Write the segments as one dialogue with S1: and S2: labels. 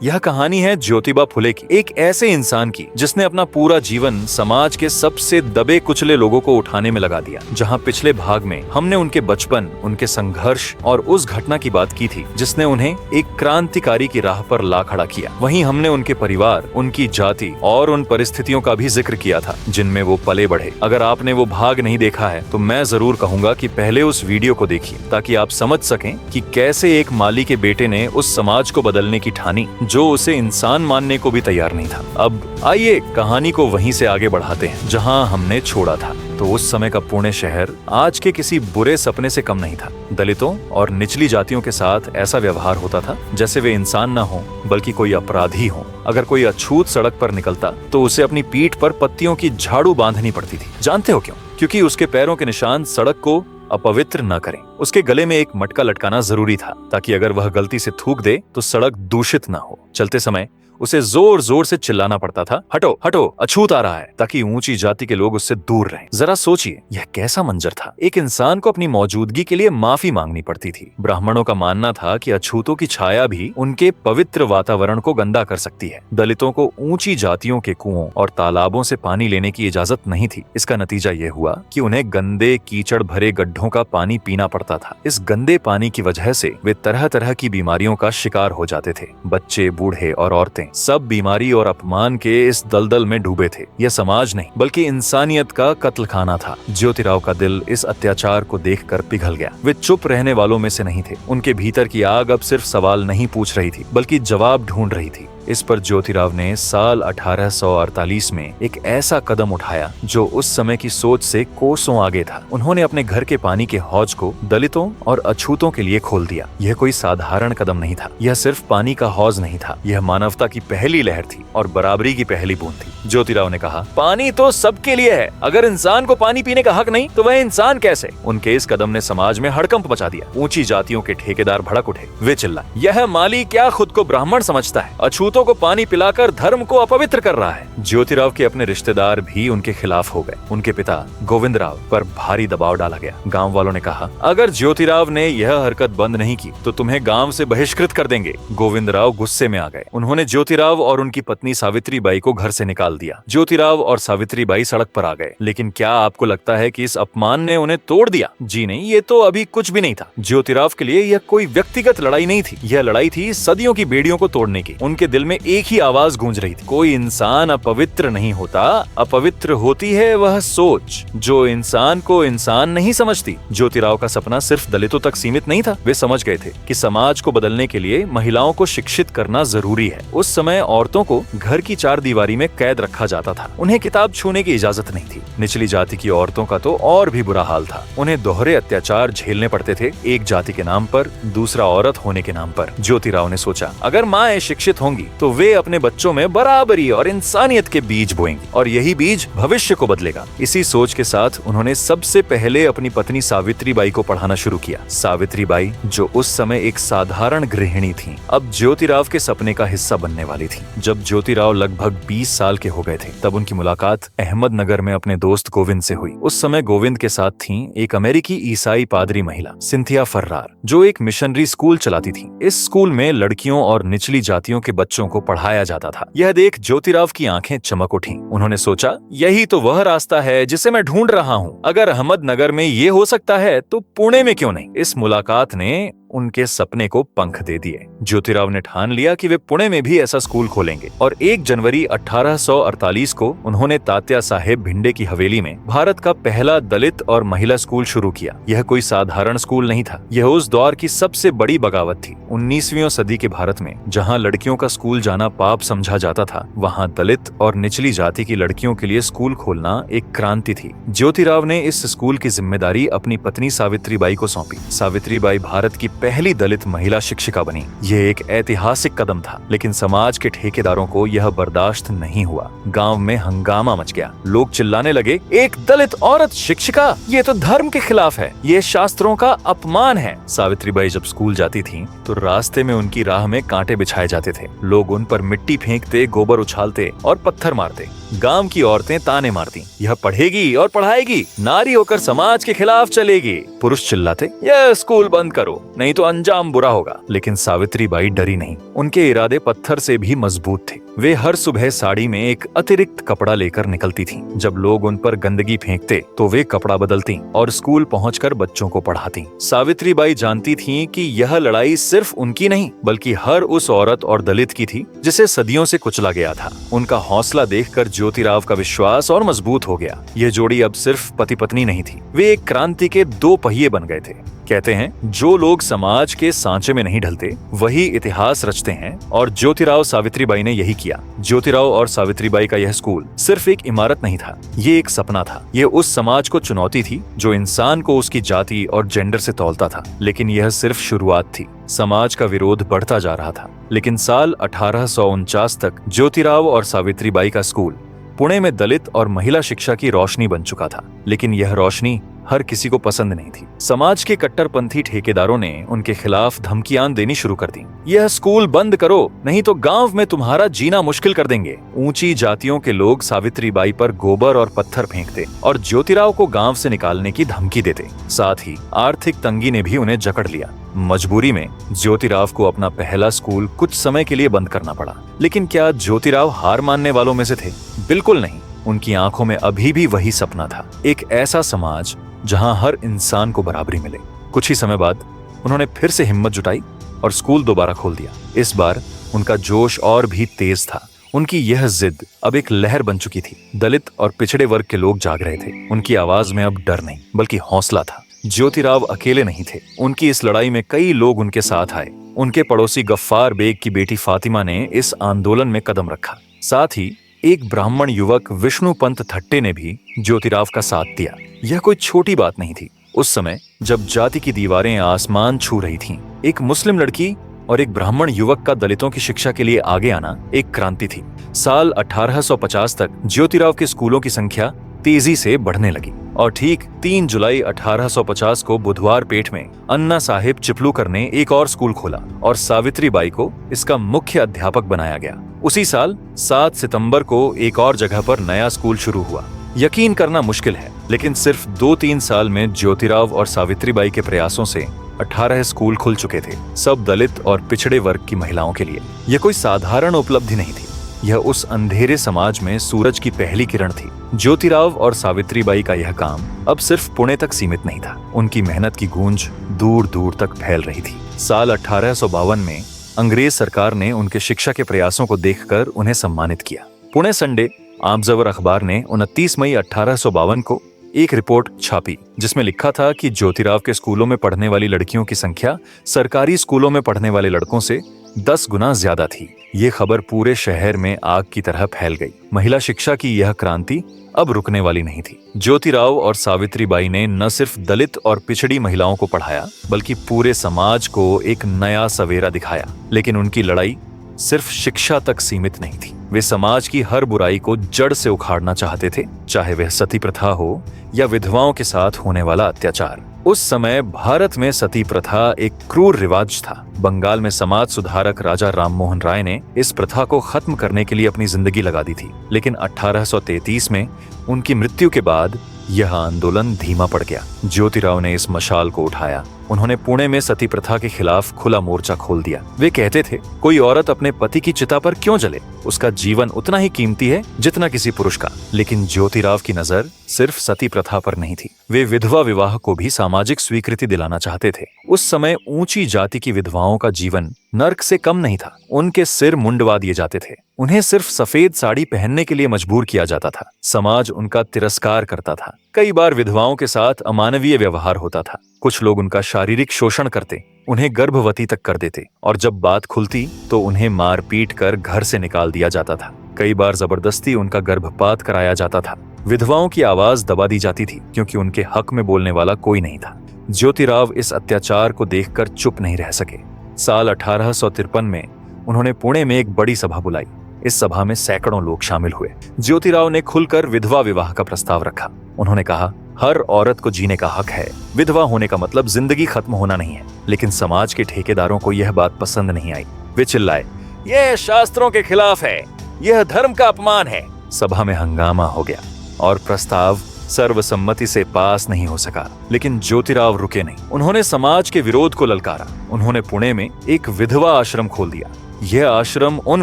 S1: यह कहानी है ज्योतिबा फुले की, एक ऐसे इंसान की जिसने अपना पूरा जीवन समाज के सबसे दबे कुचले लोगों को उठाने में लगा दिया। जहां पिछले भाग में हमने उनके बचपन, उनके संघर्ष और उस घटना की बात की थी जिसने उन्हें एक क्रांतिकारी की राह पर ला खड़ा किया, वहीं हमने उनके परिवार, उनकी जाति और उन परिस्थितियों का भी जिक्र किया था जिनमें वो पले बढ़े। अगर आपने वो भाग नहीं देखा है तो मैं जरूर कहूंगा कि पहले उस वीडियो को देखिए ताकि आप समझ सकें कि कैसे एक माली के बेटे ने उस समाज को बदलने की ठानी जो उसे इंसान मानने को भी तैयार नहीं था। अब आइए कहानी को वहीं से आगे बढ़ाते हैं जहां हमने छोड़ा था। तो उस समय का पुणे शहर आज के किसी बुरे सपने से कम नहीं था। दलितों और निचली जातियों के साथ ऐसा व्यवहार होता था जैसे वे इंसान न हो बल्कि कोई अपराधी हो। अगर कोई अछूत सड़क पर निकलता तो उसे अपनी पीठ पर पत्तियों की झाड़ू बांधनी पड़ती थी। जानते हो क्यों? क्योंकि उसके पैरों के निशान सड़क को अपवित्र न करें। उसके गले में एक मटका लटकाना जरूरी था ताकि अगर वह गलती से थूक दे तो सड़क दूषित न हो। चलते समय उसे जोर जोर से चिल्लाना पड़ता था, हटो हटो, अछूत आ रहा है, ताकि ऊंची जाति के लोग उससे दूर रहें। जरा सोचिए यह कैसा मंजर था। एक इंसान को अपनी मौजूदगी के लिए माफी मांगनी पड़ती थी। ब्राह्मणों का मानना था कि अछूतों की छाया भी उनके पवित्र वातावरण को गंदा कर सकती है। दलितों को ऊंची जातियों के कुओं और तालाबों से पानी लेने की इजाजत नहीं थी। इसका नतीजा यह हुआ कि उन्हें गंदे कीचड़ भरे गड्ढों का पानी पीना पड़ता था। इस गंदे पानी की वजह से वे तरह तरह की बीमारियों का शिकार हो जाते थे। बच्चे, बूढ़े और औरतें सब बीमारी और अपमान के इस दलदल में डूबे थे। यह समाज नहीं बल्कि इंसानियत का कत्लखाना था। ज्योतिराव का दिल इस अत्याचार को देखकर पिघल गया। वे चुप रहने वालों में से नहीं थे। उनके भीतर की आग अब सिर्फ सवाल नहीं पूछ रही थी बल्कि जवाब ढूंढ रही थी। इस पर ज्योतिराव ने साल 1848 में एक ऐसा कदम उठाया जो उस समय की सोच से कोसों आगे था। उन्होंने अपने घर के पानी के हौज को दलितों और अछूतों के लिए खोल दिया। यह कोई साधारण कदम नहीं था। यह सिर्फ पानी का हौज नहीं था, यह मानवता की पहली लहर थी और बराबरी की पहली बूंद थी। ज्योतिराव ने कहा, पानी तो सबके लिए है, अगर इंसान को पानी पीने का हक नहीं तो वह इंसान कैसे? उनके इस कदम ने समाज में हड़कंप मचा दिया। ऊंची जातियों के ठेकेदार भड़क उठे। वे चिल्लाए, यह माली क्या खुद को ब्राह्मण समझता है? अछूतों को पानी पिलाकर धर्म को अपवित्र कर रहा है। ज्योतिराव के अपने रिश्तेदार भी उनके खिलाफ हो गए। उनके पिता गोविंदराव पर भारी दबाव डाला गया। गांव वालों ने कहा, अगर ज्योतिराव ने यह हरकत बंद नहीं की तो तुम्हें गांव से बहिष्कृत कर देंगे। गोविंदराव गुस्से में आ गए। उन्होंने ज्योतिराव और उनकी पत्नी सावित्रीबाई को घर से निकाल दिया। ज्योतिराव और सावित्रीबाई सड़क पर आ गए। लेकिन क्या आपको लगता है कि इस अपमान ने उन्हें तोड़ दिया? जी नहीं, ये तो अभी कुछ भी नहीं था। ज्योतिराव के लिए यह कोई व्यक्तिगत लड़ाई नहीं थी। यह लड़ाई थी सदियों की बेड़ियों को तोड़ने की। उनके दिल में एक ही आवाज गूंज रही थी, कोई इंसान अपवित्र नहीं होता, अपवित्र होती है वह सोच जो इंसान को इंसान नहीं समझती। ज्योतिराव का सपना सिर्फ दलितों तक सीमित नहीं था। वे समझ गए थे कि समाज को बदलने के लिए महिलाओं को शिक्षित करना जरूरी है। उस समय औरतों को घर की चार दीवारी में कैद रखा जाता था। उन्हें किताब छूने की इजाजत नहीं थी। निचली जाति की औरतों का तो और भी बुरा हाल था। उन्हें दोहरे अत्याचार झेलने पड़ते थे, एक जाति के नाम पर, दूसरा औरत होने के नाम पर। ज्योतिराव ने सोचा, अगर माएं शिक्षित होंगी तो वे अपने बच्चों में बराबरी और इंसानियत के बीज बोएंगी और यही बीज भविष्य को बदलेगा। इसी सोच के साथ उन्होंने सबसे पहले अपनी पत्नी सावित्रीबाई को पढ़ाना शुरू किया। सावित्रीबाई जो उस समय एक साधारण गृहिणी थी, अब ज्योतिराव के सपने का हिस्सा बनने वाली थी। जब ज्योतिराव लगभग 20 साल के हो गए थे तब उनकी मुलाकात अहमदनगर में अपने दोस्त गोविंद से हुई। उस समय गोविंद के साथ थी एक अमेरिकी ईसाई पादरी महिला सिंथिया फर्रार जो एक मिशनरी स्कूल चलाती थी। इस स्कूल में लड़कियों और निचली जातियों के बच्चों को पढ़ाया जाता था। यह देख ज्योतिराव की आंखें चमक उठी। उन्होंने सोचा, यही तो वह रास्ता है जिसे मैं ढूंढ रहा हूँ। अगर अहमदनगर में ये हो सकता है तो पुणे में क्यों नहीं? इस मुलाकात ने उनके सपने को पंख दे दिए। ज्योतिराव ने ठान लिया कि वे पुणे में भी ऐसा स्कूल खोलेंगे और 1 जनवरी 1848 को उन्होंने तात्या साहेब भिंडे की हवेली में भारत का पहला दलित और महिला स्कूल शुरू किया। यह कोई साधारण स्कूल नहीं था, यह उस दौर की सबसे बड़ी बगावत थी। 19वीं सदी के भारत में जहाँ लड़कियों का स्कूल जाना पाप समझा जाता था, वहाँ दलित और निचली जाति की लड़कियों के लिए स्कूल खोलना एक क्रांति थी। ज्योतिराव ने इस स्कूल की जिम्मेदारी अपनी पत्नी सावित्रीबाई को सौंपी। सावित्रीबाई भारत की पहली दलित महिला शिक्षिका बनी। यह एक ऐतिहासिक कदम था, लेकिन समाज के ठेकेदारों को यह बर्दाश्त नहीं हुआ। गांव में हंगामा मच गया। लोग चिल्लाने लगे, एक दलित औरत शिक्षिका, ये तो धर्म के खिलाफ है, ये शास्त्रों का अपमान है। सावित्रीबाई जब स्कूल जाती थीं, तो रास्ते में उनकी राह में कांटे बिछाए जाते थे। लोग उन पर मिट्टी फेंकते, गोबर उछालते और पत्थर मारते। गांव की औरतें ताने मारती, यह पढ़ेगी और पढ़ाएगी, नारी होकर समाज के खिलाफ चलेगी। पुरुष चिल्लाते, यह स्कूल बंद करो, नहीं तो अंजाम बुरा होगा। लेकिन सावित्रीबाई डरी नहीं। उनके इरादे पत्थर से भी मजबूत थे। वे हर सुबह साड़ी में एक अतिरिक्त कपड़ा लेकर निकलती थीं। जब लोग उन पर गंदगी फेंकते तो वे कपड़ा बदलती और स्कूल पहुंचकर बच्चों को पढ़ाती। सावित्रीबाई जानती थीं कि यह लड़ाई सिर्फ उनकी नहीं बल्कि हर उस औरत और दलित की थी जिसे सदियों से कुचला गया था। उनका हौसला देखकर ज्योतिराव का विश्वास और मजबूत हो गया। ये जोड़ी अब सिर्फ पति पत्नी नहीं थी, वे एक क्रांति के दो पहिए बन गए थे। कहते हैं, जो लोग समाज के सांचे में नहीं ढलते वही इतिहास रचते हैं, और ज्योतिराव सावित्रीबाई ने यही किया। ज्योतिराव और सावित्रीबाई का यह स्कूल सिर्फ एक इमारत नहीं था, ये एक सपना था। ये उस समाज को चुनौती थी जो इंसान को उसकी जाति और जेंडर से तौलता था। लेकिन यह सिर्फ शुरुआत थी। समाज का विरोध बढ़ता जा रहा था। लेकिन साल 1849 तक ज्योतिराव और सावित्रीबाई का स्कूल पुणे में दलित और महिला शिक्षा की रोशनी बन चुका था। लेकिन यह रोशनी हर किसी को पसंद नहीं थी। समाज के कट्टरपंथी ठेकेदारों ने उनके खिलाफ धमकियां देनी शुरू कर दी। यह स्कूल बंद करो, नहीं तो गांव में तुम्हारा जीना मुश्किल कर देंगे। ऊंची जातियों के लोग सावित्रीबाई पर गोबर और पत्थर फेंकते और ज्योतिराव को गांव से निकालने की धमकी देते। साथ ही आर्थिक तंगी ने भी उन्हें जकड़ लिया। मजबूरी में ज्योतिराव को अपना पहला स्कूल कुछ समय के लिए बंद करना पड़ा। लेकिन क्या ज्योतिराव हार मानने वालों में से थे? बिल्कुल नहीं। उनकी आंखों में अभी भी वही सपना था, एक ऐसा समाज जहां हर इंसान को बराबरी मिले। कुछ ही समय बाद उन्होंने फिर से हिम्मत जुटाई और स्कूल दोबारा खोल दिया। इस बार उनका जोश और भी तेज था। उनकी यह जिद अब एक लहर बन चुकी थी। दलित और पिछड़े वर्ग के लोग जाग रहे थे। उनकी आवाज में अब डर नहीं बल्कि हौसला था। ज्योतिराव अकेले नहीं थे। उनकी इस लड़ाई में कई लोग उनके साथ आए। उनके पड़ोसी गफ्फार बेग की बेटी फातिमा ने इस आंदोलन में कदम रखा। साथ ही एक ब्राह्मण युवक विष्णुपंत थट्टे ने भी ज्योतिराव का साथ दिया। यह कोई छोटी बात नहीं थी। उस समय जब जाति की दीवारें आसमान छू रही थीं, एक मुस्लिम लड़की और एक ब्राह्मण युवक का दलितों की शिक्षा के लिए आगे आना एक क्रांति थी। साल 1850 तक ज्योतिराव के स्कूलों की संख्या तेजी से बढ़ने लगी और ठीक 3 जुलाई 1850 को बुधवार पेठ में अन्ना साहिब चिपलूकर ने एक और स्कूल खोला और सावित्रीबाई को इसका मुख्य अध्यापक बनाया गया। उसी साल 7 सितंबर को एक और जगह पर नया स्कूल शुरू हुआ। यकीन करना मुश्किल है, लेकिन सिर्फ 2-3 साल में ज्योतिराव और सावित्रीबाई के प्रयासों से 18 स्कूल खुल चुके थे, सब दलित और पिछड़े वर्ग की महिलाओं के लिए। यह कोई साधारण उपलब्धि नहीं थी। यह उस अंधेरे समाज में सूरज की पहली किरण थी। ज्योतिराव और सावित्रीबाई का यह काम अब सिर्फ पुणे तक सीमित नहीं था। उनकी मेहनत की गूंज दूर दूर तक फैल रही थी। साल 1852 में अंग्रेज सरकार ने उनके शिक्षा के प्रयासों को देखकर उन्हें सम्मानित किया। पुणे संडे आमजवर अखबार ने 29 मई 1852 को एक रिपोर्ट छापी जिसमें लिखा था कि ज्योतिराव के स्कूलों में पढ़ने वाली लड़कियों की संख्या सरकारी स्कूलों में पढ़ने वाले लड़कों से 10 गुना ज्यादा थी। ये खबर पूरे शहर में आग की तरह फैल गई। महिला शिक्षा की यह क्रांति अब रुकने वाली नहीं थी। ज्योतिराव और सावित्रीबाई ने न सिर्फ दलित और पिछड़ी महिलाओं को पढ़ाया बल्कि पूरे समाज को एक नया सवेरा दिखाया। लेकिन उनकी लड़ाई सिर्फ शिक्षा तक सीमित नहीं थी। वे समाज की हर बुराई को जड़ से उखाड़ना चाहते थे, चाहे वह सती प्रथा हो या विधवाओं के साथ होने वाला अत्याचार। उस समय भारत में सती प्रथा एक क्रूर रिवाज था। बंगाल में समाज सुधारक राजा राममोहन राय ने इस प्रथा को खत्म करने के लिए अपनी जिंदगी लगा दी थी। लेकिन 1833 में उनकी मृत्यु के बाद यह आंदोलन धीमा पड़ गया। ज्योतिराव ने इस मशाल को उठाया। उन्होंने पुणे में सती प्रथा के खिलाफ खुला मोर्चा खोल दिया। वे कहते थे, कोई औरत अपने पति की चिता पर क्यों जले? उसका जीवन उतना ही कीमती है जितना किसी पुरुष का। लेकिन ज्योतिराव की नजर सिर्फ सती प्रथा पर नहीं थी। वे विधवा विवाह को भी सामाजिक स्वीकृति दिलाना चाहते थे। उस समय ऊंची जाति की विधवाओं का जीवन नर्क से कम नहीं था। उनके सिर मुंडवा दिए जाते थे। उन्हें सिर्फ सफेद साड़ी पहनने के लिए मजबूर किया जाता था। समाज उनका तिरस्कार करता था। कई बार विधवाओं के साथ अमानवीय व्यवहार होता था। कुछ लोग उनका शारीरिक शोषण करते, उन्हें गर्भवती तक कर देते और जब बात खुलती तो उन्हें मार पीट कर घर से निकाल दिया जाता था। कई बार जबरदस्ती उनका गर्भपात कराया जाता था। विधवाओं की आवाज दबा दी जाती थी क्योंकि उनके हक में बोलने वाला कोई नहीं था। ज्योतिराव इस अत्याचार को देखकर चुप नहीं रह सके। साल 1853 में उन्होंने पुणे में एक बड़ी सभा बुलाई। इस सभा में सैकड़ों लोग शामिल हुए। ज्योतिराव ने खुलकर विधवा विवाह का प्रस्ताव रखा। उन्होंने कहा, हर औरत को जीने का हक है। विधवा होने का मतलब जिंदगी खत्म होना नहीं है। लेकिन समाज के ठेकेदारों को यह बात पसंद नहीं आई। वे चिल्लाए, यह शास्त्रों के खिलाफ है, यह धर्म का अपमान है। सभा में हंगामा हो गया और प्रस्ताव सर्वसम्मति से पास नहीं हो सका। लेकिन ज्योतिराव रुके नहीं। उन्होंने समाज के विरोध को ललकारा। उन्होंने पुणे में एक विधवा आश्रम खोल दिया। यह आश्रम उन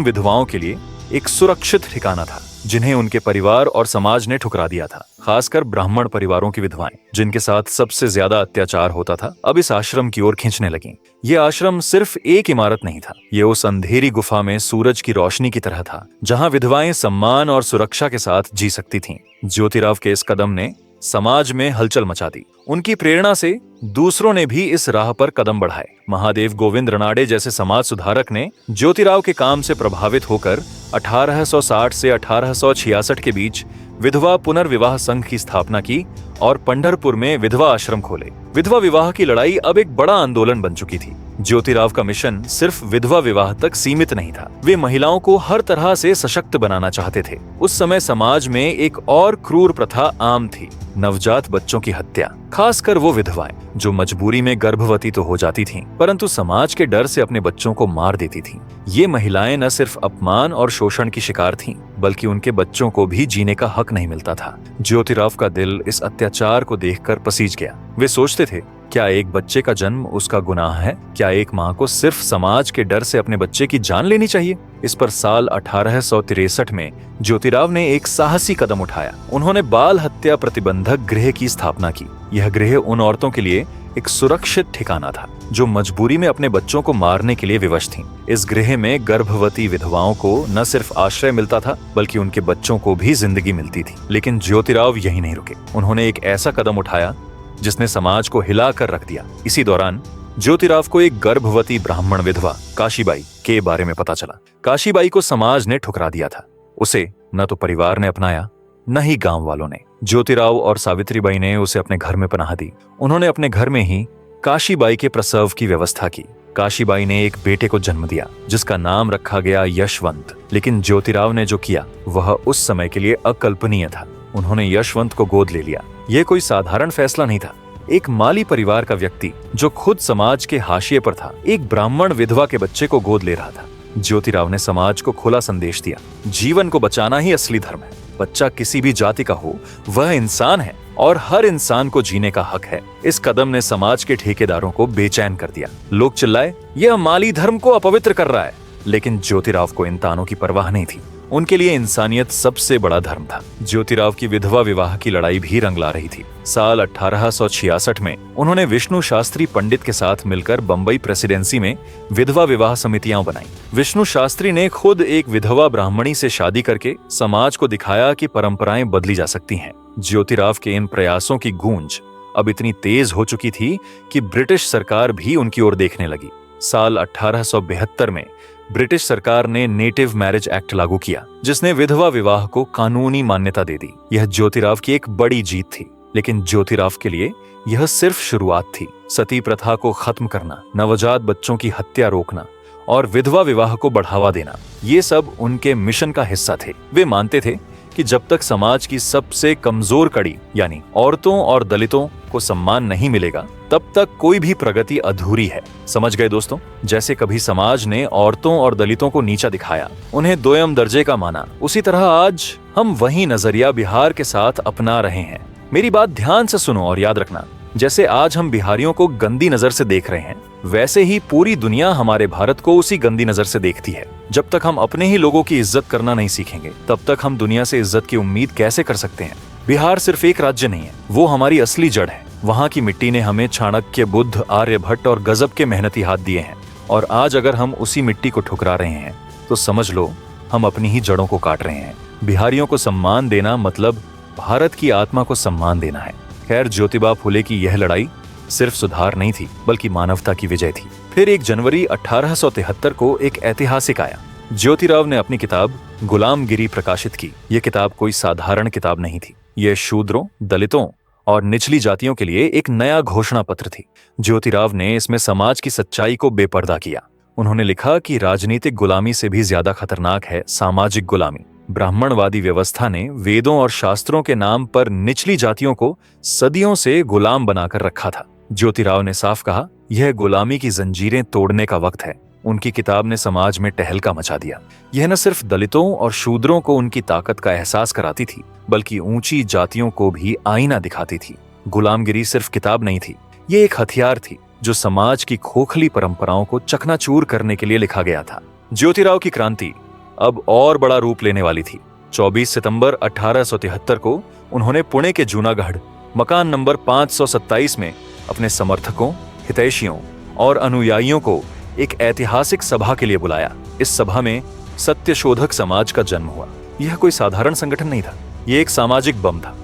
S1: विधवाओं के लिए एक सुरक्षित ठिकाना था जिन्हें उनके परिवार और समाज ने ठुकरा दिया था। खासकर ब्राह्मण परिवारों की विधवाएं, जिनके साथ सबसे ज्यादा अत्याचार होता था, अब इस आश्रम की ओर खींचने लगीं। ये आश्रम सिर्फ एक इमारत नहीं था, ये उस अंधेरी गुफा में सूरज की रोशनी की तरह था, जहां विधवाएं सम्मान और सुरक्षा के साथ जी सकती थीं। ज्योतिराव के इस कदम ने समाज में हलचल मचा दी। उनकी प्रेरणा से दूसरों ने भी इस राह पर कदम बढ़ाए। महादेव गोविंद रनाडे जैसे समाज सुधारक ने ज्योतिराव के काम से प्रभावित होकर 1860 से 1866 के बीच विधवा पुनर्विवाह संघ की स्थापना की और पंढरपुर में विधवा आश्रम खोले। विधवा विवाह की लड़ाई अब एक बड़ा आंदोलन बन चुकी थी। ज्योतिराव का मिशन सिर्फ विधवा विवाह तक सीमित नहीं था। वे महिलाओं को हर तरह से सशक्त बनाना चाहते थे। उस समय समाज में एक और क्रूर प्रथा आम थी, नवजात बच्चों की हत्या। खासकर वो विधवाएं जो मजबूरी में गर्भवती तो हो जाती थीं, परंतु समाज के डर से अपने बच्चों को मार देती थीं। ये महिलाएं न सिर्फ अपमान और शोषण की शिकार थीं, बल्कि उनके बच्चों को भी जीने का हक नहीं मिलता था। ज्योतिराव का दिल इस अत्याचार को देखकर पसीज गया। वे सोचते थे, क्या एक बच्चे का जन्म उसका गुनाह है? क्या एक माँ को सिर्फ समाज के डर से अपने बच्चे की जान लेनी चाहिए? इस पर साल 1863 में ज्योतिराव ने एक साहसी कदम उठाया। उन्होंने बाल हत्या प्रतिबंधक गृह की स्थापना की। यह गृह उन औरतों के लिए एक सुरक्षित ठिकाना था जो मजबूरी में अपने बच्चों को मारने के लिए विवश थीं। इस गृह में गर्भवती विधवाओं को न सिर्फ आश्रय मिलता था, बल्कि उनके बच्चों को भी जिंदगी मिलती थी। लेकिन ज्योतिराव यहीं नहीं रुके। उन्होंने एक ऐसा कदम उठाया जिसने समाज को हिला कर रख दिया। इसी दौरान ज्योतिराव को एक गर्भवती ब्राह्मण विधवा काशीबाई के बारे में पता चला। काशीबाई को समाज ने ठुकरा दिया था। उसे न तो परिवार ने अपनाया, न ही गांव वालों ने। ज्योतिराव और सावित्रीबाई ने उसे अपने घर में पनाह दी। उन्होंने अपने घर में ही काशीबाई के प्रसव की व्यवस्था की। काशीबाई ने एक बेटे को जन्म दिया जिसका नाम रखा गया यशवंत। लेकिन ज्योतिराव ने जो किया वह उस समय के लिए अकल्पनीय था। उन्होंने यशवंत को गोद ले लिया। यह कोई साधारण फैसला नहीं था। एक माली परिवार का व्यक्ति जो खुद समाज के हाशिए पर था, एक ब्राह्मण विधवा के बच्चे को गोद ले रहा था। ज्योतिराव ने समाज को खुला संदेश दिया, जीवन को बचाना ही असली धर्म है। बच्चा किसी भी जाति का हो, वह इंसान है और हर इंसान को जीने का हक है। इस कदम ने समाज के ठेकेदारों को बेचैन कर दिया। लोग चिल्लाए, यह माली धर्म को अपवित्र कर रहा है। लेकिन ज्योतिराव को इन तानों की परवाह नहीं थी। उनके लिए इंसानियत सबसे बड़ा धर्म था। ज्योतिराव की विधवा विवाह की लड़ाई भी रंग ला रही थी। साल 1866 में उन्होंने विष्णु शास्त्री पंडित के साथ मिलकर बंबई प्रेसिडेंसी में विधवा विवाह समितियां बनाई। विष्णु शास्त्री ने खुद एक विधवा ब्राह्मणी से शादी करके समाज को दिखाया कि परंपराएं बदली जा सकती हैं। ज्योतिराव के इन प्रयासों की गूंज अब इतनी तेज हो चुकी थी कि ब्रिटिश सरकार भी उनकी ओर देखने लगी। साल 1872 में ब्रिटिश सरकार ने नेटिव मैरिज एक्ट लागू किया, जिसने विधवा विवाह को कानूनी मान्यता दे दी। यह ज्योतिराव की एक बड़ी जीत थी। लेकिन ज्योतिराव के लिए यह सिर्फ शुरुआत थी। सती प्रथा को खत्म करना, नवजात बच्चों की हत्या रोकना और विधवा विवाह को बढ़ावा देना, ये सब उनके मिशन का हिस्सा थे। वे मानते थे कि जब तक समाज की सबसे कमजोर कड़ी यानी औरतों और दलितों को सम्मान नहीं मिलेगा, तब तक कोई भी प्रगति अधूरी है। समझ गए दोस्तों? जैसे कभी समाज ने औरतों और दलितों को नीचा दिखाया, उन्हें दोयम दर्जे का माना, उसी तरह आज हम वही नजरिया बिहार के साथ अपना रहे हैं। मेरी बात ध्यान से सुनो और याद रखना, जैसे आज हम बिहारियों को गंदी नजर से देख रहे हैं, वैसे ही पूरी दुनिया हमारे भारत को उसी गंदी नजर से देखती है। जब तक हम अपने ही लोगों की इज्जत करना नहीं सीखेंगे, तब तक हम दुनिया से इज्जत की उम्मीद कैसे कर सकते हैं? बिहार सिर्फ एक राज्य नहीं है, वो हमारी असली जड़ है। वहाँ की मिट्टी ने हमें चाणक्य, बुद्ध, आर्यभट्ट और गजब के मेहनती हाथ दिए हैं। और आज अगर हम उसी मिट्टी को ठुकरा रहे हैं, तो समझ लो हम अपनी ही जड़ों को काट रहे हैं। बिहारियों को सम्मान देना मतलब भारत की आत्मा को सम्मान देना है। खैर, ज्योतिबा फुले की यह लड़ाई सिर्फ सुधार नहीं थी, बल्कि मानवता की विजय थी। फिर 1 जनवरी 1873 को एक ऐतिहासिक आया। ज्योतिराव ने अपनी किताब गुलामगिरी प्रकाशित की। यह किताब कोई साधारण किताब नहीं थी। यह शूद्रों, दलितों और निचली जातियों के लिए एक नया घोषणा पत्र थी। ज्योतिराव ने इसमें समाज की सच्चाई को बेपर्दा किया। उन्होंने लिखा कि राजनीतिक गुलामी से भी ज्यादा खतरनाक है सामाजिक गुलामी। ब्राह्मणवादी व्यवस्था ने वेदों और शास्त्रों के नाम पर निचली जातियों को सदियों से गुलाम बनाकर रखा था। ज्योतिराव ने साफ कहा, यह गुलामी की जंजीरें तोड़ने का वक्त है। उनकी किताब ने समाज में टहलका मचा दिया। यह न सिर्फ दलितों और शूद्रों को उनकी ताकत का एहसास कराती थी, बल्कि ऊंची जातियों को भी आईना दिखाती थी। गुलामगिरी सिर्फ किताब नहीं थी, ये एक हथियार थी जो समाज की खोखली परंपराओं को चकनाचूर करने के लिए लिखा गया था। ज्योतिराव की क्रांति अब और बड़ा रूप लेने वाली थी। 24 सितंबर 1873 को उन्होंने पुणे के जूनागढ़ मकान नंबर 527 में अपने समर्थकों, हितैषियों और अनुयायियों को एक ऐतिहासिक सभा के लिए बुलाया। इस सभा में सत्यशोधक समाज का जन्म हुआ। यह कोई साधारण संगठन नहीं था, यह एक सामाजिक बम था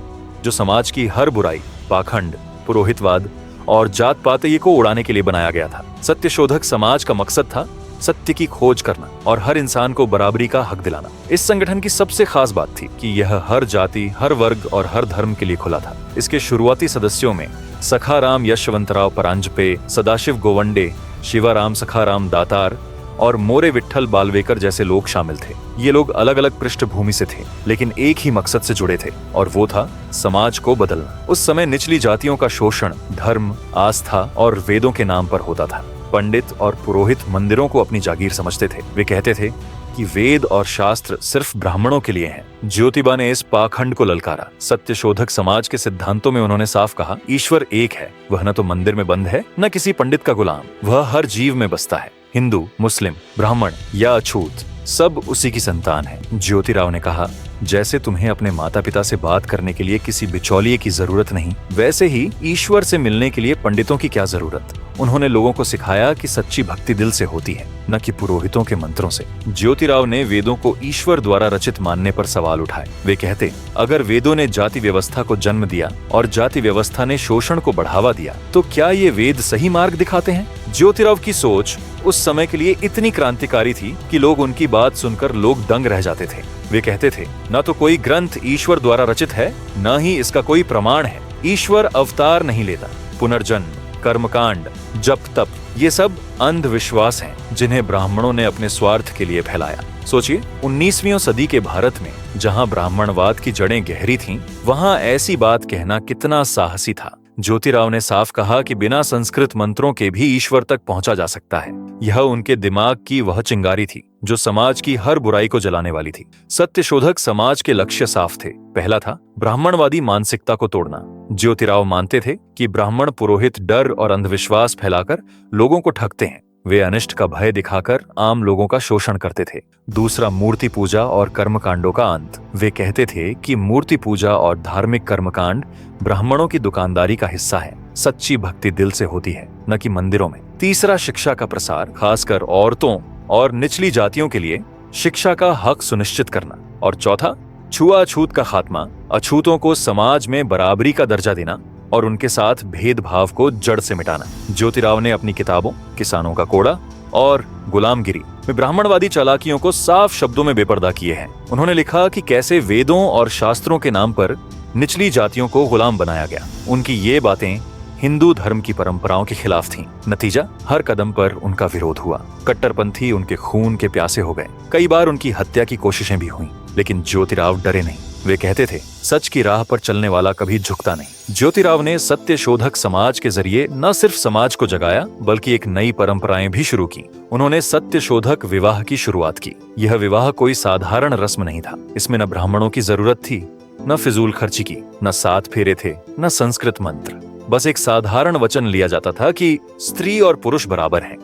S1: जो समाज की हर बुराई, पाखंड, पुरोहितवाद और जात पात को उड़ाने के लिए बनाया गया था। सत्यशोधक समाज का मकसद था सत्य की खोज करना और हर इंसान को बराबरी का हक दिलाना। इस संगठन की सबसे खास बात थी कि यह हर जाति, हर वर्ग और हर धर्म के लिए खुला था। इसके शुरुआती सदस्यों में सखाराम यशवंतराव परांजपे, सदाशिव गोवंडे, शिवाराम सखाराम दातार और मोरे विट्ठल बालवेकर जैसे लोग शामिल थे। ये लोग अलग अलग पृष्ठभूमि से थे, लेकिन एक ही मकसद से जुड़े थे और वो था समाज को बदलना। उस समय निचली जातियों का शोषण धर्म, आस्था और वेदों के नाम पर होता था। पंडित और पुरोहित मंदिरों को अपनी जागीर समझते थे। वे कहते थे कि वेद और शास्त्र सिर्फ ब्राह्मणों के लिए हैं। ज्योतिबा ने इस पाखंड को ललकारा। सत्यशोधक समाज के सिद्धांतों में उन्होंने साफ कहा, ईश्वर एक है, वह न तो मंदिर में बंद है, न किसी पंडित का गुलाम, वह हर जीव में बसता है। हिंदू, मुस्लिम, ब्राह्मण या अछूत, सब उसी की संतान है। ज्योतिराव ने कहा, जैसे तुम्हें अपने माता पिता से बात करने के लिए किसी बिचौलिए की जरूरत नहीं, वैसे ही ईश्वर से मिलने के लिए पंडितों की क्या जरूरत। उन्होंने लोगों को सिखाया कि सच्ची भक्ति दिल से होती है, न कि पुरोहितों के मंत्रों से। ज्योतिराव ने वेदों को ईश्वर द्वारा रचित मानने पर सवाल उठाए। वे कहते, अगर वेदों ने जाति व्यवस्था को जन्म दिया और जाति व्यवस्था ने शोषण को बढ़ावा दिया, तो क्या ये वेद सही मार्ग दिखाते हैं? ज्योतिराव की सोच उस समय के लिए इतनी क्रांतिकारी थी कि लोग उनकी बात सुनकर लोग दंग रह जाते थे। वे कहते थे, न तो कोई ग्रंथ ईश्वर द्वारा रचित है, न ही इसका कोई प्रमाण है। ईश्वर अवतार नहीं लेता। पुनर्जन्म, कर्मकांड, जप तप, ये सब अंधविश्वास हैं जिन्हें ब्राह्मणों ने अपने स्वार्थ के लिए फैलाया। सोचिए, 19वीं सदी के भारत में जहां ब्राह्मणवाद की जड़ें गहरी थीं, वहां ऐसी बात कहना कितना साहसी था। ज्योतिराव ने साफ कहा कि बिना संस्कृत मंत्रों के भी ईश्वर तक पहुंचा जा सकता है। यह उनके दिमाग की वह चिंगारी थी जो समाज की हर बुराई को जलाने वाली थी। सत्यशोधक समाज के लक्ष्य साफ थे। पहला था ब्राह्मणवादी मानसिकता को तोड़ना। ज्योतिराव मानते थे कि ब्राह्मण पुरोहित डर और अंधविश्वास फैलाकर लोगों को ठगते हैं। वे अनिष्ट का भय दिखाकर आम लोगों का शोषण करते थे। दूसरा, मूर्ति पूजा और कर्मकांडों का अंत। वे कहते थे कि मूर्ति पूजा और धार्मिक कर्मकांड ब्राह्मणों की दुकानदारी का हिस्सा है। सच्ची भक्ति दिल से होती है, न कि मंदिरों में। तीसरा, शिक्षा का प्रसार, खासकर औरतों और निचली जातियों के लिए शिक्षा का हक सुनिश्चित करना। और चौथा, छुआछूत का खात्मा, अछूतों को समाज में बराबरी का दर्जा देना और उनके साथ भेदभाव को जड़ से मिटाना। ज्योतिराव ने अपनी किताबों किसानों का कोड़ा और गुलामगिरी में ब्राह्मणवादी चालाकियों को साफ शब्दों में बेपर्दा किए हैं। उन्होंने लिखा कि कैसे वेदों और शास्त्रों के नाम पर निचली जातियों को गुलाम बनाया गया। उनकी ये बातें हिंदू धर्म की परंपराओं के खिलाफ थीं। नतीजा, हर कदम पर उनका विरोध हुआ। कट्टरपंथी उनके खून के प्यासे हो गए। कई बार उनकी हत्या की कोशिशें भी हुईं, लेकिन ज्योतिराव डरे नहीं। वे कहते थे, सच की राह पर चलने वाला कभी झुकता नहीं। ज्योतिराव ने सत्यशोधक समाज के जरिए न सिर्फ समाज को जगाया, बल्कि एक नई परंपराएं भी शुरू की। उन्होंने सत्यशोधक विवाह की शुरुआत की। यह विवाह कोई साधारण रस्म नहीं था। इसमें न ब्राह्मणों की जरूरत थी, न फिजूल खर्ची की, न 7 फेरे थे, न संस्कृत मंत्र। बस एक साधारण वचन लिया जाता था कि स्त्री और पुरुष बराबर हैं,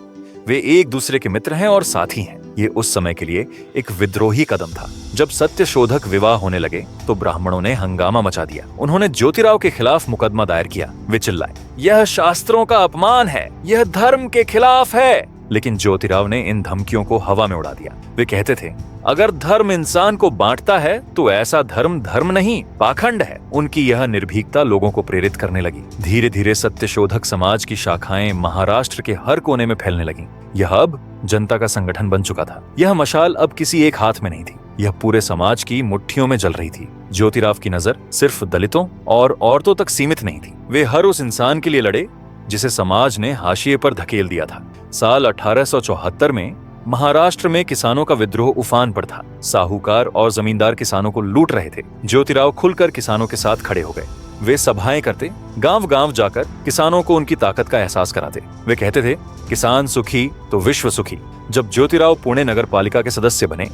S1: वे एक दूसरे के मित्र हैं और साथी हैं। ये उस समय के लिए एक विद्रोही कदम था। जब सत्यशोधक विवाह होने लगे तो ब्राह्मणों ने हंगामा मचा दिया। उन्होंने ज्योतिराव के खिलाफ मुकदमा दायर किया। वे चिल्लाए, यह शास्त्रों का अपमान है, यह धर्म के खिलाफ है। लेकिन ज्योतिराव ने इन धमकियों को हवा में उड़ा दिया। वे कहते थे, अगर धर्म इंसान को बांटता है तो ऐसा धर्म धर्म नहीं, पाखंड है। उनकी यह निर्भीकता लोगों को प्रेरित करने लगी। धीरे धीरे सत्यशोधक समाज की शाखाएं महाराष्ट्र के हर कोने में फैलने लगीं। यह अब जनता का संगठन बन चुका था। यह मशाल अब किसी एक हाथ में नहीं थी, यह पूरे समाज की मुट्ठियों में जल रही थी। ज्योतिराव की नजर सिर्फ दलितों और औरतों तक सीमित नहीं थी। वे हर उस इंसान के लिए लड़े जिसे समाज ने हाशिए पर धकेल दिया था। साल 1874 में महाराष्ट्र में किसानों का विद्रोह उफान पर था। साहूकार और जमींदार किसानों को लूट रहे थे। ज्योतिराव खुलकर किसानों के साथ खड़े हो गए। वे सभाएं करते, गांव गांव जाकर किसानों को उनकी ताकत का एहसास कराते। वे कहते थे, किसान सुखी तो विश्व सुखी। जब ज्योतिराव पुणे नगर पालिका के सदस्य बने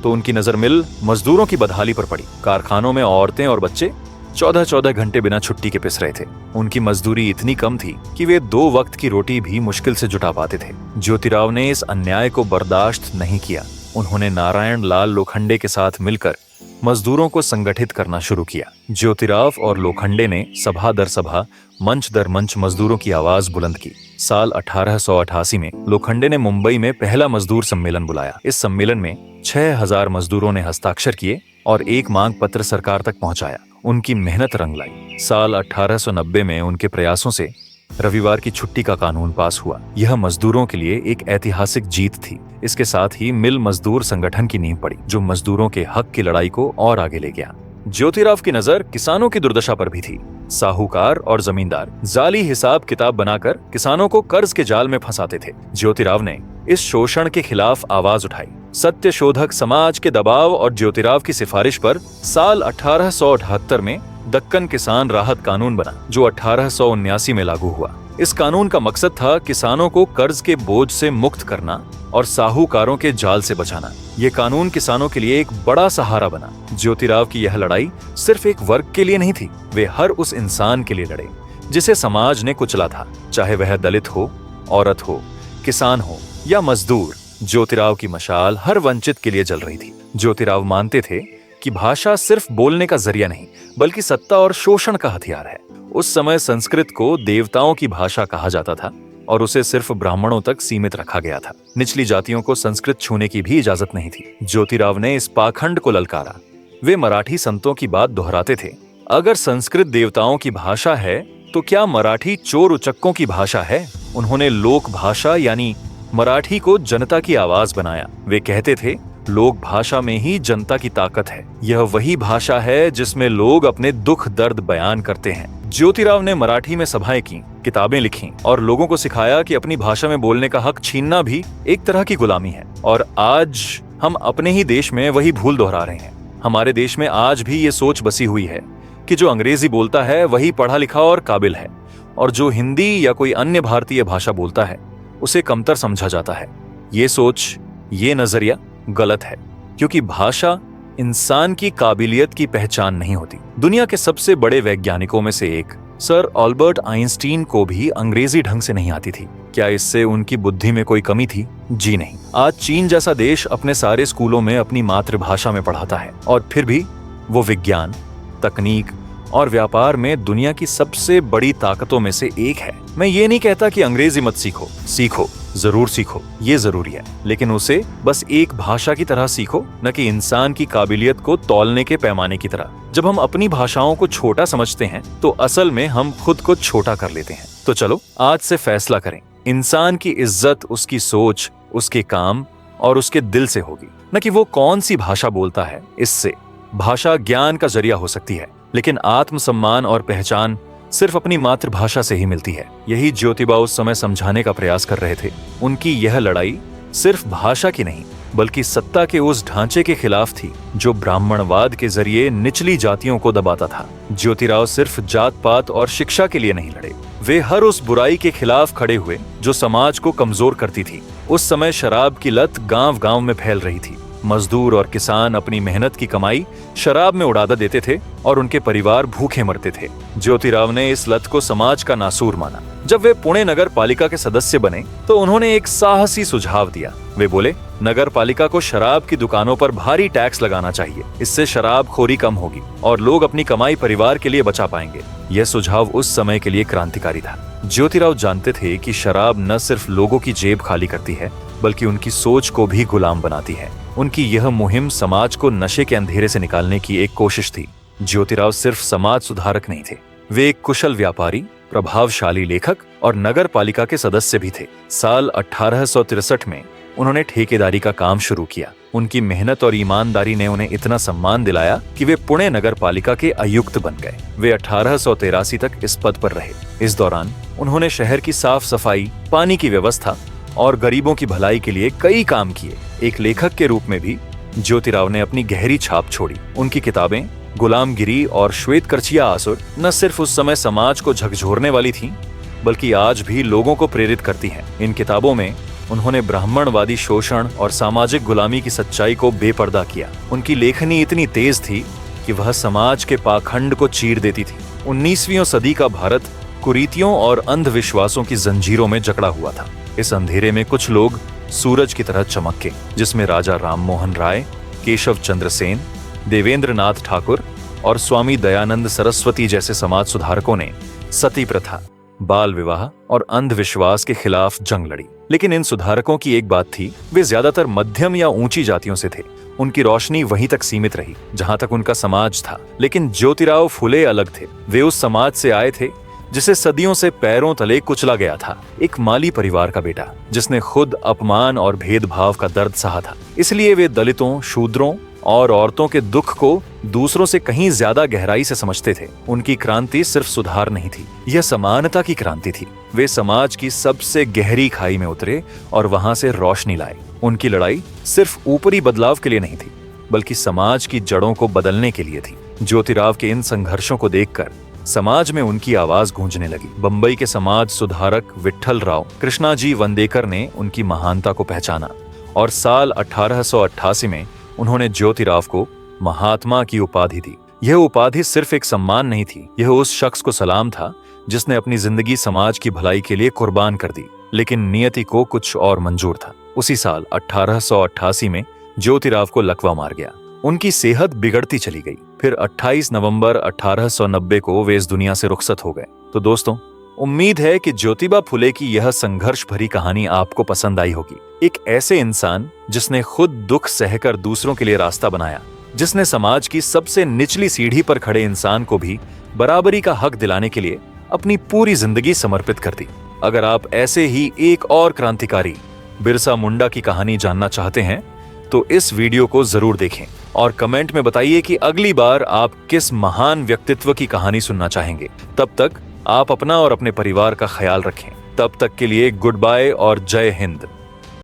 S1: तो उनकी नजर मिल मजदूरों की बदहाली पर पड़ी। कारखानों में औरतें और बच्चे 14-14 घंटे बिना छुट्टी के पिस रहे थे। उनकी मजदूरी इतनी कम थी कि वे 2 वक्त की रोटी भी मुश्किल से जुटा पाते थे। ज्योतिराव ने इस अन्याय को बर्दाश्त नहीं किया। उन्होंने नारायण लाल लोखंडे के साथ मिलकर मजदूरों को संगठित करना शुरू किया। ज्योतिराव और लोखंडे ने सभा दर सभा, मंच दर मंच मजदूरों की आवाज बुलंद की। साल 1888 में लोखंडे ने मुंबई में पहला मजदूर सम्मेलन बुलाया। इस सम्मेलन में 6000 मजदूरों ने हस्ताक्षर किए और एक मांग पत्र सरकार तक पहुंचाया। उनकी मेहनत रंग लाई। साल 1890 में उनके प्रयासों से रविवार की छुट्टी का कानून पास हुआ। यह मजदूरों के लिए एक ऐतिहासिक जीत थी। इसके साथ ही मिल मजदूर संगठन की नींव पड़ी, जो मजदूरों के हक की लड़ाई को और आगे ले गया। ज्योतिराव की नजर किसानों की दुर्दशा पर भी थी। साहूकार और जमींदार जाली हिसाब किताब बनाकर किसानों को कर्ज के जाल में फंसाते थे। ज्योतिराव ने इस शोषण के खिलाफ आवाज उठाई। सत्य शोधक समाज के दबाव और ज्योतिराव की सिफारिश पर साल 1878 में दक्कन किसान राहत कानून बना, जो 1879 में लागू हुआ। इस कानून का मकसद था किसानों को कर्ज के बोझ से मुक्त करना और साहूकारों के जाल से बचाना। ये कानून किसानों के लिए एक बड़ा सहारा बना। ज्योतिराव की यह लड़ाई सिर्फ एक वर्ग के लिए नहीं थी, वे हर उस इंसान के लिए लड़े जिसे समाज ने कुचला था, चाहे वह दलित हो, औरत हो, किसान हो या मजदूर। ज्योतिराव की मशाल हर वंचित के लिए जल रही थी। ज्योतिराव मानते थे कि भाषा सिर्फ बोलने का जरिया नहीं, बल्कि सत्ता और शोषण का हथियार है। उस समय संस्कृत को देवताओं की भाषा कहा जाता था और उसे सिर्फ ब्राह्मणों तक सीमित रखा गया था। निचली जातियों को संस्कृत छूने की भी इजाजत नहीं थी। ज्योतिराव ने इस पाखंड को ललकारा। वे मराठी संतों की बात दोहराते थे, अगर संस्कृत देवताओं की भाषा है तो क्या मराठी चोर उचक्कों की भाषा है? उन्होंने लोक भाषा यानी मराठी को जनता की आवाज बनाया। वे कहते थे, लोक भाषा में ही जनता की ताकत है। यह वही भाषा है जिसमें लोग अपने दुख दर्द बयान करते हैं। ज्योतिराव ने मराठी में सभाएं की, किताबें लिखी और लोगों को सिखाया कि अपनी भाषा में बोलने का हक छीनना भी एक तरह की गुलामी है। और आज हम अपने ही देश में वही भूल दोहरा रहे हैं। हमारे देश में आज भी ये सोच बसी हुई है कि जो अंग्रेजी बोलता है वही पढ़ा लिखा और काबिल है, और जो हिंदी या कोई अन्य भारतीय भाषा बोलता है उसे कमतर समझा जाता है। ये सोच, ये नजरिया गलत है, क्योंकि भाषा इंसान की काबिलियत की पहचान नहीं होती। दुनिया के सबसे बड़े वैज्ञानिकों में से एक सर अल्बर्ट आइंस्टीन को भी अंग्रेजी ढंग से नहीं आती थी। क्या इससे उनकी बुद्धि में कोई कमी थी? जी नहीं। आज चीन जैसा देश अपने सारे स्कूलों में अपनी मातृभाषा में पढ़ाता है, और फिर भी वो विज्ञान, तकनीक और व्यापार में दुनिया की सबसे बड़ी ताकतों में से एक है। मैं ये नहीं कहता कि अंग्रेजी मत सीखो, सीखो, जरूर सीखो, ये जरूरी है, लेकिन उसे बस एक भाषा की तरह सीखो, न कि इंसान की काबिलियत को तौलने के पैमाने की तरह। जब हम अपनी भाषाओं को छोटा समझते हैं तो असल में हम खुद को छोटा कर लेते हैं। तो चलो आज से फैसला करें, इंसान की इज्जत उसकी सोच, उसके काम और उसके दिल से होगी, न कि वो कौन सी भाषा बोलता है। इससे भाषा ज्ञान का जरिया हो सकती है, लेकिन आत्मसम्मान और पहचान सिर्फ अपनी मातृभाषा से ही मिलती है। यही ज्योतिबा उस समय समझाने का प्रयास कर रहे थे। उनकी यह लड़ाई सिर्फ भाषा की नहीं, बल्कि सत्ता के उस ढांचे के खिलाफ थी जो ब्राह्मणवाद के जरिए निचली जातियों को दबाता था। ज्योतिराव सिर्फ जात पात और शिक्षा के लिए नहीं लड़े, वे हर उस बुराई के खिलाफ खड़े हुए जो समाज को कमजोर करती थी। उस समय शराब की लत गांव-गांव में फैल रही थी। मजदूर और किसान अपनी मेहनत की कमाई शराब में उड़ा देते थे और उनके परिवार भूखे मरते थे। ज्योतिराव ने इस लत को समाज का नासूर माना। जब वे पुणे नगर पालिका के सदस्य बने तो उन्होंने एक साहसी सुझाव दिया। वे बोले, नगर पालिका को शराब की दुकानों पर भारी टैक्स लगाना चाहिए। इससे शराबखोरी कम होगी और लोग अपनी कमाई परिवार के लिए बचा पाएंगे। यह सुझाव उस समय के लिए क्रांतिकारी था। ज्योतिराव जानते थे कि शराब न सिर्फ लोगों की जेब खाली करती है, बल्कि उनकी सोच को भी गुलाम बनाती है। उनकी यह मुहिम समाज को नशे के अंधेरे से निकालने की एक कोशिश थी। ज्योतिराव सिर्फ समाज सुधारक नहीं थे, वे एक कुशल व्यापारी, प्रभावशाली लेखक और नगर पालिका के सदस्य भी थे। साल 1863 में उन्होंने ठेकेदारी का काम शुरू किया। उनकी मेहनत और ईमानदारी ने उन्हें इतना सम्मान दिलाया कि वे पुणे नगर पालिका के आयुक्त बन गए। वे 1883 तक इस पद पर रहे। इस दौरान उन्होंने शहर की साफ सफाई, पानी की व्यवस्था और गरीबों की भलाई के लिए कई काम किए। एक लेखक के रूप में भी ज्योतिराव ने अपनी गहरी छाप छोड़ी। उनकी किताबें गुलामगिरी और श्वेतकर्चिया आसुर न सिर्फ उस समय समाज को झकझोरने वाली थीं, बल्कि आज भी लोगों को प्रेरित करती हैं। इन किताबों में उन्होंने ब्राह्मणवादी शोषण और सामाजिक गुलामी की सच्चाई को बेपर्दा किया। उनकी लेखनी इतनी तेज थी कि वह समाज के पाखंड को चीर देती थी। 19वीं सदी का भारत कुरीतियों और अंधविश्वासों की जंजीरों में जकड़ा हुआ था। इस अंधेरे में कुछ लोग सूरज की तरह चमके, जिसमें राजा राममोहन राय, केशव चंद्र सेन, देवेंद्र नाथ ठाकुर और स्वामी दयानंद सरस्वती जैसे समाज सुधारकों ने सती प्रथा, बाल विवाह और अंधविश्वास के खिलाफ जंग लड़ी। लेकिन इन सुधारकों की एक बात थी, वे ज्यादातर मध्यम या ऊंची जातियों से थे। उनकी रोशनी वहीं तक सीमित रही जहां तक उनका समाज था। लेकिन ज्योतिराव फुले अलग थे। वे उस समाज से आए थे जिसे सदियों से पैरों तले कुचला गया था। एक माली परिवार का बेटा जिसने खुद अपमान और भेदभाव का दर्द सहा था। इसलिए वे दलितों, शूद्रों और औरतों के दुख को दूसरों से कहीं ज्यादा गहराई से समझते थे। उनकी क्रांति सिर्फ सुधार नहीं थी, यह समानता की क्रांति थी। वे समाज की सबसे गहरी खाई में उतरे और वहां से रोशनी लाए। उनकी लड़ाई सिर्फ ऊपरी बदलाव के लिए नहीं थी, बल्कि समाज की जड़ों को बदलने के लिए थी। ज्योतिराव के इन संघर्षों को देखकर समाज में उनकी आवाज गूंजने लगी। बंबई के समाज सुधारक विट्ठल राव कृष्णाजी वंदेकर ने उनकी महानता को पहचाना और साल 1888 में उन्होंने ज्योतिराव को महात्मा की उपाधि दी। यह उपाधि सिर्फ एक सम्मान नहीं थी, यह उस शख्स को सलाम था जिसने अपनी जिंदगी समाज की भलाई के लिए कुर्बान कर दी। लेकिन नियति को कुछ और मंजूर था। उसी साल 1888 में ज्योतिराव को लकवा मार गया। उनकी सेहत बिगड़ती चली गई। फिर 28 नवंबर 1890 को वे इस दुनिया से रुखसत हो गए। तो दोस्तों, उम्मीद है कि ज्योतिबा फुले की यह संघर्ष भरी कहानी आपको पसंद आई होगी। एक ऐसे इंसान जिसने खुद दुख सहकर दूसरों के लिए रास्ता बनाया, जिसने समाज की सबसे निचली सीढ़ी पर खड़े इंसान को भी बराबरी का हक दिलाने के लिए अपनी पूरी जिंदगी समर्पित कर दी। अगर आप ऐसे ही एक और क्रांतिकारी बिरसा मुंडा की कहानी जानना चाहते हैं तो इस वीडियो को जरूर देखें और कमेंट में बताइए कि अगली बार आप किस महान व्यक्तित्व की कहानी सुनना चाहेंगे। तब तक आप अपना और अपने परिवार का ख्याल रखें। तब तक के लिए गुड बाय और जय हिंद।